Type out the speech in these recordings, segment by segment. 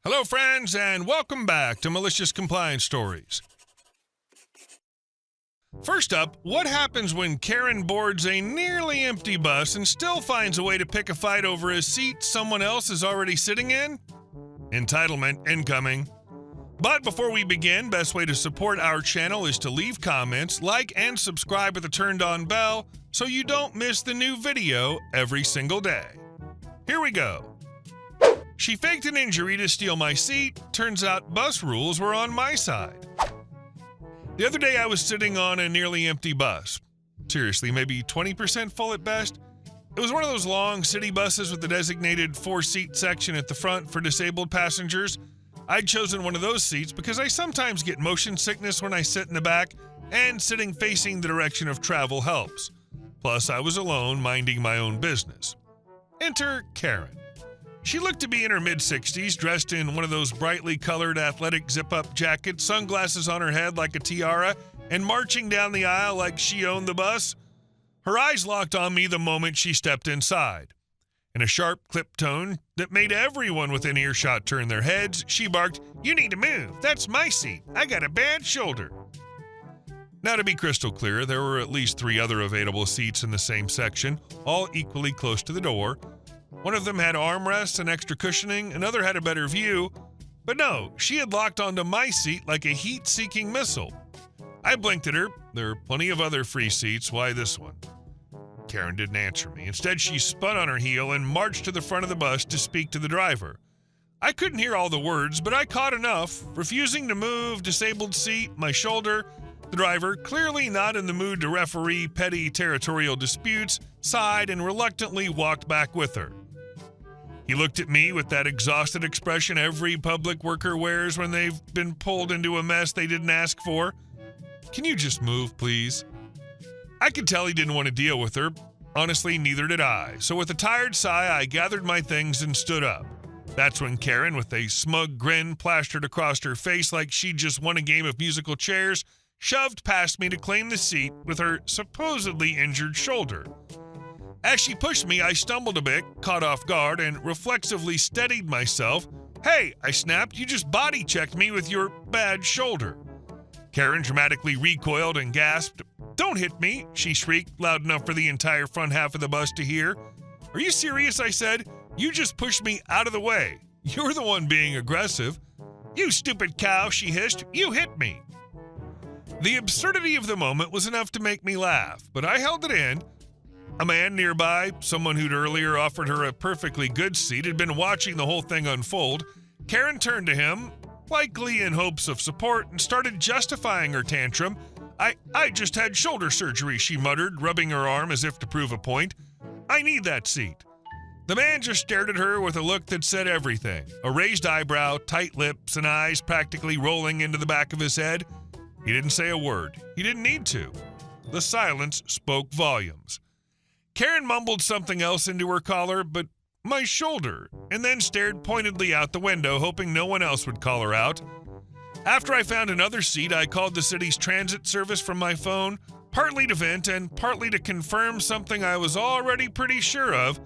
Hello, friends, and welcome back to Malicious Compliance Stories. First up, what happens when Karen boards a nearly empty bus and still finds a way to pick a fight over a seat someone else is already sitting in? Entitlement incoming. But before we begin, best way to support our channel is to leave comments, like, and subscribe with a turned-on bell so you don't miss the new video every single day. Here we go. She faked an injury to steal my seat. Turns out bus rules were on my side. The other day I was sitting on a nearly empty bus. Seriously, maybe 20% full at best. It was one of those long city buses with the designated 4-seat section at the front for disabled passengers. I'd chosen one of those seats because I sometimes get motion sickness when I sit in the back, and sitting facing the direction of travel helps. Plus, I was alone, minding my own business. Enter Karen. She looked to be in her mid-60s, dressed in one of those brightly colored athletic zip-up jackets, sunglasses on her head like a tiara, and marching down the aisle like she owned the bus. Her eyes locked on me the moment she stepped inside. In a sharp, clipped tone that made everyone within earshot turn their heads, she barked, "You need to move. That's my seat. I got a bad shoulder." Now, to be crystal clear, there were at least 3 other available seats in the same section, all equally close to the door. One of them had armrests and extra cushioning, another had a better view. But no, she had locked onto my seat like a heat-seeking missile. I blinked at her. There are plenty of other free seats. Why this one? Karen didn't answer me. Instead, she spun on her heel and marched to the front of the bus to speak to the driver. I couldn't hear all the words, but I caught enough. Refusing to move, disabled seat, my shoulder. The driver, clearly not in the mood to referee petty territorial disputes, sighed and reluctantly walked back with her. He looked at me with that exhausted expression every public worker wears when they've been pulled into a mess they didn't ask for. "Can you just move, please?" I could tell he didn't want to deal with her. Honestly, neither did I. So with a tired sigh, I gathered my things and stood up. That's when Karen, with a smug grin plastered across her face like she'd just won a game of musical chairs, shoved past me to claim the seat with her supposedly injured shoulder. As she pushed me, I stumbled a bit, caught off guard, and reflexively steadied myself. "Hey," I snapped, "you just body-checked me with your bad shoulder." Karen dramatically recoiled and gasped. "Don't hit me," she shrieked, loud enough for the entire front half of the bus to hear. "Are you serious?" I said. "You just pushed me out of the way. You're the one being aggressive." "You stupid cow," she hissed. "You hit me." The absurdity of the moment was enough to make me laugh, but I held it in. A man nearby, someone who'd earlier offered her a perfectly good seat, had been watching the whole thing unfold. Karen turned to him, likely in hopes of support, and started justifying her tantrum. I just had shoulder surgery," she muttered, rubbing her arm as if to prove a point. "I need that seat." The man just stared at her with a look that said everything. A raised eyebrow, tight lips, and eyes practically rolling into the back of his head. He didn't say a word. He didn't need to. The silence spoke volumes. Karen mumbled something else into her collar, but "my shoulder," and then stared pointedly out the window, hoping no one else would call her out. After I found another seat, I called the city's transit service from my phone, partly to vent and partly to confirm something I was already pretty sure of.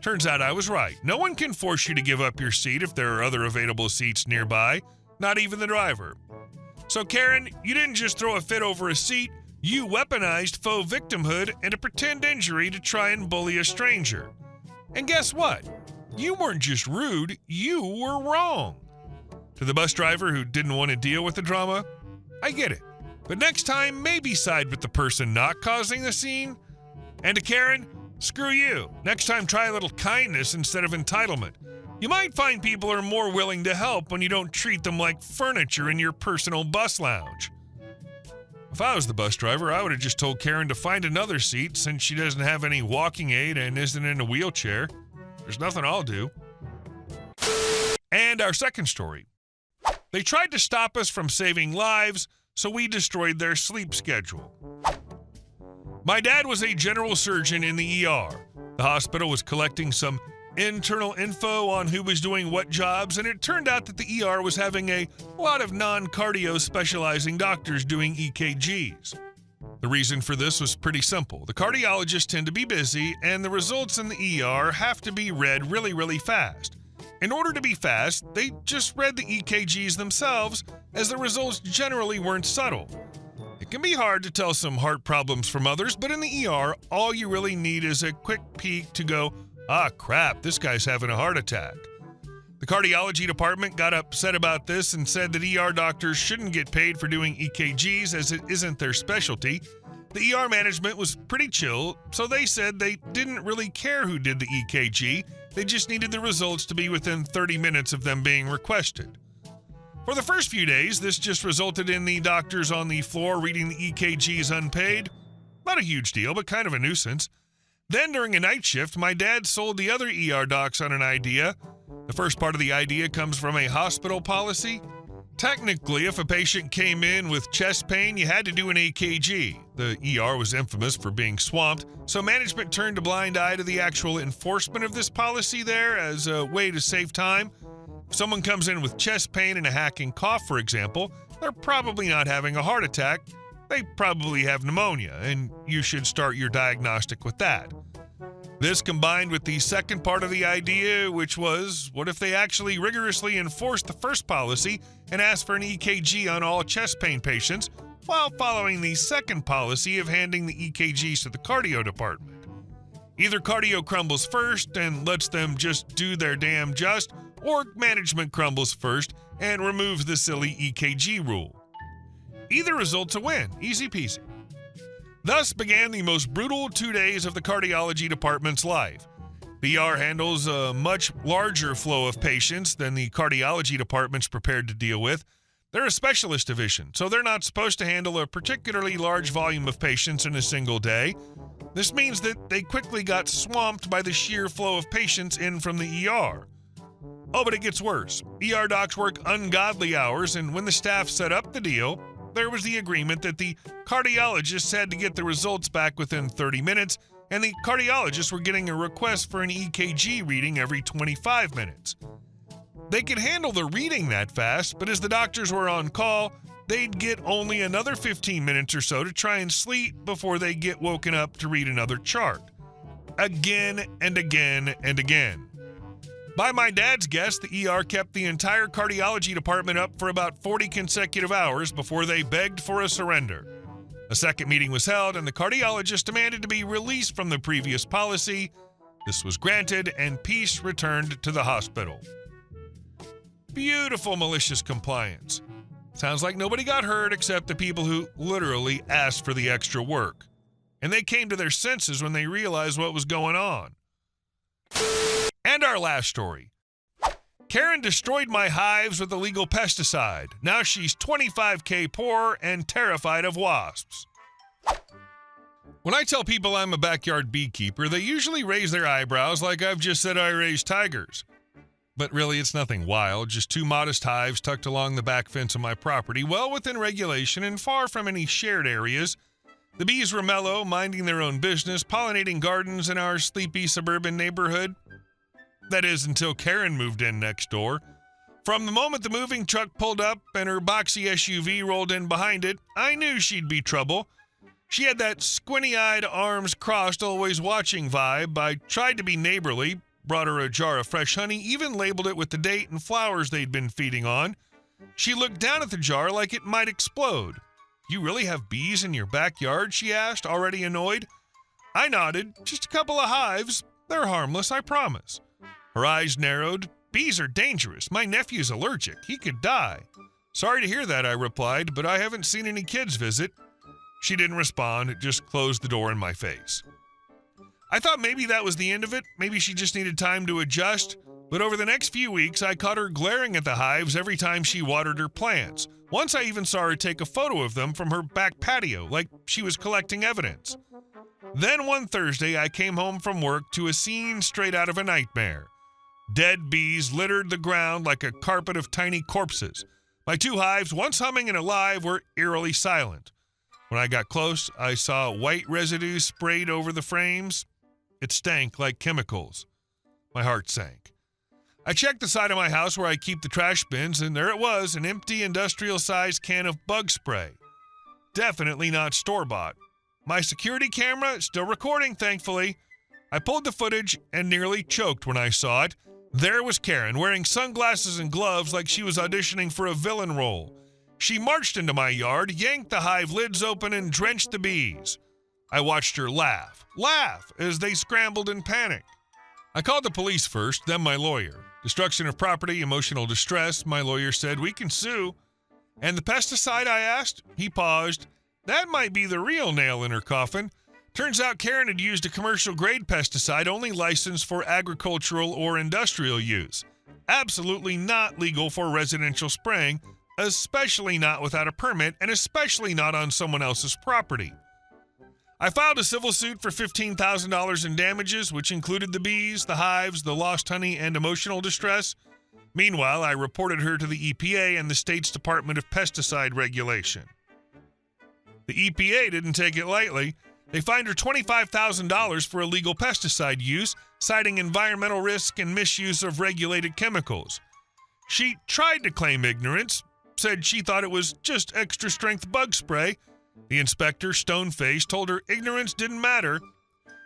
Turns out I was right. No one can force you to give up your seat if there are other available seats nearby, not even the driver. So Karen, you didn't just throw a fit over a seat, you weaponized faux victimhood and a pretend injury to try and bully a stranger. And guess what? You weren't just rude, you were wrong. To the bus driver who didn't want to deal with the drama, I get it. But next time, maybe side with the person not causing the scene. And to Karen, screw you. Next time, try a little kindness instead of entitlement. You might find people are more willing to help when you don't treat them like furniture in your personal bus lounge. If I was the bus driver, I would have just told Karen to find another seat since she doesn't have any walking aid and isn't in a wheelchair. There's nothing I'll do. And our second story. They tried to stop us from saving lives, so we destroyed their sleep schedule. My dad was a general surgeon in the ER. The hospital was collecting some internal info on who was doing what jobs, and it turned out that the ER was having a lot of non-cardio specializing doctors doing EKGs. The reason for this was pretty simple. The cardiologists tend to be busy, and the results in the ER have to be read really, really fast. In order to be fast, they just read the EKGs themselves, as the results generally weren't subtle. It can be hard to tell some heart problems from others, but in the ER, all you really need is a quick peek to go, ah crap, this guy's having a heart attack. The cardiology department got upset about this and said that ER doctors shouldn't get paid for doing EKGs as it isn't their specialty. The ER management was pretty chill, so they said they didn't really care who did the EKG, they just needed the results to be within 30 minutes of them being requested. For the first few days, this just resulted in the doctors on the floor reading the EKGs unpaid. Not a huge deal, but kind of a nuisance. Then during a night shift, my dad sold the other ER docs on an idea. The first part of the idea comes from a hospital policy. Technically, if a patient came in with chest pain, you had to do an EKG. The ER was infamous for being swamped, so management turned a blind eye to the actual enforcement of this policy there as a way to save time. If someone comes in with chest pain and a hacking cough, for example, they're probably not having a heart attack. They probably have pneumonia, and you should start your diagnostic with that. This combined with the second part of the idea, which was, what if they actually rigorously enforced the first policy and asked for an EKG on all chest pain patients, while following the second policy of handing the EKGs to the cardio department? Either cardio crumbles first and lets them just do their damn just, or management crumbles first and removes the silly EKG rule. Either result's a win, easy peasy. Thus began the most brutal 2 days of the cardiology department's life. The ER handles a much larger flow of patients than the cardiology department's prepared to deal with. They're a specialist division, so they're not supposed to handle a particularly large volume of patients in a single day. This means that they quickly got swamped by the sheer flow of patients in from the ER. Oh, but it gets worse. ER docs work ungodly hours, and when the staff set up the deal, there was the agreement that the cardiologists had to get the results back within 30 minutes, and the cardiologists were getting a request for an EKG reading every 25 minutes. They could handle the reading that fast, but as the doctors were on call, they'd get only another 15 minutes or so to try and sleep before they get woken up to read another chart. Again and again and again. By my dad's guess, the ER kept the entire cardiology department up for about 40 consecutive hours before they begged for a surrender. A second meeting was held, and the cardiologist demanded to be released from the previous policy. This was granted, and peace returned to the hospital. Beautiful malicious compliance. Sounds like nobody got hurt except the people who literally asked for the extra work. And they came to their senses when they realized what was going on. And our last story. Karen destroyed my hives with illegal pesticide. Now she's $25K poor and terrified of wasps. When I tell people I'm a backyard beekeeper, they usually raise their eyebrows like I've just said I raise tigers. But really, it's nothing wild, just 2 modest hives tucked along the back fence of my property, well within regulation and far from any shared areas. The bees were mellow, minding their own business, pollinating gardens in our sleepy suburban neighborhood. That is, until Karen moved in next door. From the moment the moving truck pulled up and her boxy SUV rolled in behind it, I knew she'd be trouble. She had that squinty-eyed, arms crossed, always watching vibe. I tried to be neighborly, brought her a jar of fresh honey, even labeled it with the date and flowers they'd been feeding on. She looked down at the jar like it might explode. "You really have bees in your backyard?" she asked, already annoyed. I nodded. "Just a couple of hives. They're harmless, I promise." Her eyes narrowed. "Bees are dangerous. My nephew's allergic. He could die." "Sorry to hear that," I replied, "but I haven't seen any kids visit." She didn't respond, just closed the door in my face. I thought maybe that was the end of it. Maybe she just needed time to adjust. But over the next few weeks, I caught her glaring at the hives every time she watered her plants. Once I even saw her take a photo of them from her back patio, like she was collecting evidence. Then one Thursday, I came home from work to a scene straight out of a nightmare. Dead bees littered the ground like a carpet of tiny corpses. My 2 hives, once humming and alive, were eerily silent. When I got close, I saw white residue sprayed over the frames. It stank like chemicals. My heart sank. I checked the side of my house where I keep the trash bins, and there it was, an empty industrial-sized can of bug spray. Definitely not store-bought. My security camera, still recording, thankfully. I pulled the footage and nearly choked when I saw it. There was Karen, wearing sunglasses and gloves like she was auditioning for a villain role. She marched into my yard, yanked the hive lids open, and drenched the bees. I watched her laugh, as they scrambled in panic. I called the police first, then my lawyer. Destruction of property, emotional distress, my lawyer said, we can sue. And the pesticide, I asked? He paused. That might be the real nail in her coffin. Turns out Karen had used a commercial-grade pesticide only licensed for agricultural or industrial use. Absolutely not legal for residential spraying, especially not without a permit, and especially not on someone else's property. I filed a civil suit for $15,000 in damages, which included the bees, the hives, the lost honey, and emotional distress. Meanwhile, I reported her to the EPA and the state's Department of Pesticide Regulation. The EPA didn't take it lightly. They fined her $25,000 for illegal pesticide use, citing environmental risk and misuse of regulated chemicals. She tried to claim ignorance, said she thought it was just extra-strength bug spray. The inspector, stone-faced, told her ignorance didn't matter.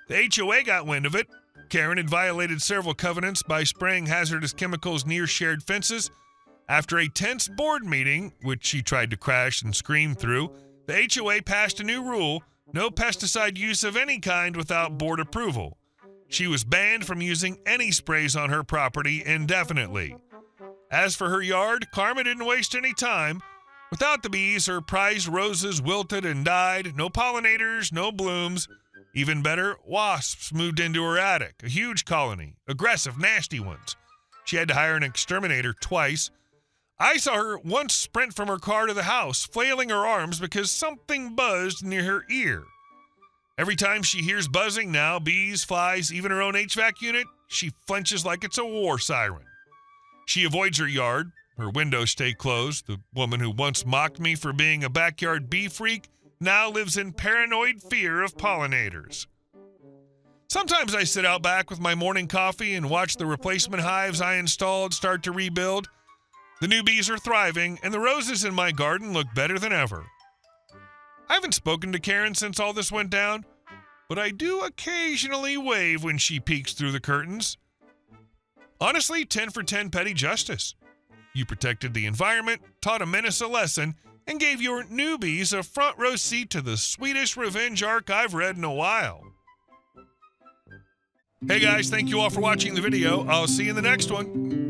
The HOA got wind of it. Karen had violated several covenants by spraying hazardous chemicals near shared fences. After a tense board meeting, which she tried to crash and scream through, the HOA passed a new rule: no pesticide use of any kind without board approval. She was banned from using any sprays on her property indefinitely. As for her yard, Karma didn't waste any time. Without the bees, her prized roses wilted and died. No pollinators, no blooms. Even better, wasps moved into her attic, a huge colony, aggressive, nasty ones. She had to hire an exterminator twice. I saw her once sprint from her car to the house, flailing her arms because something buzzed near her ear. Every time she hears buzzing now, bees, flies, even her own HVAC unit, she flinches like it's a war siren. She avoids her yard. Her windows stay closed. The woman who once mocked me for being a backyard bee freak now lives in paranoid fear of pollinators. Sometimes I sit out back with my morning coffee and watch the replacement hives I installed start to rebuild. The new bees are thriving, and the roses in my garden look better than ever. I haven't spoken to Karen since all this went down, but I do occasionally wave when she peeks through the curtains. Honestly, 10 for 10 petty justice. You protected the environment, taught a menace a lesson, and gave your newbies a front row seat to the sweetest revenge arc I've read in a while. Hey guys, thank you all for watching the video. I'll see you in the next one.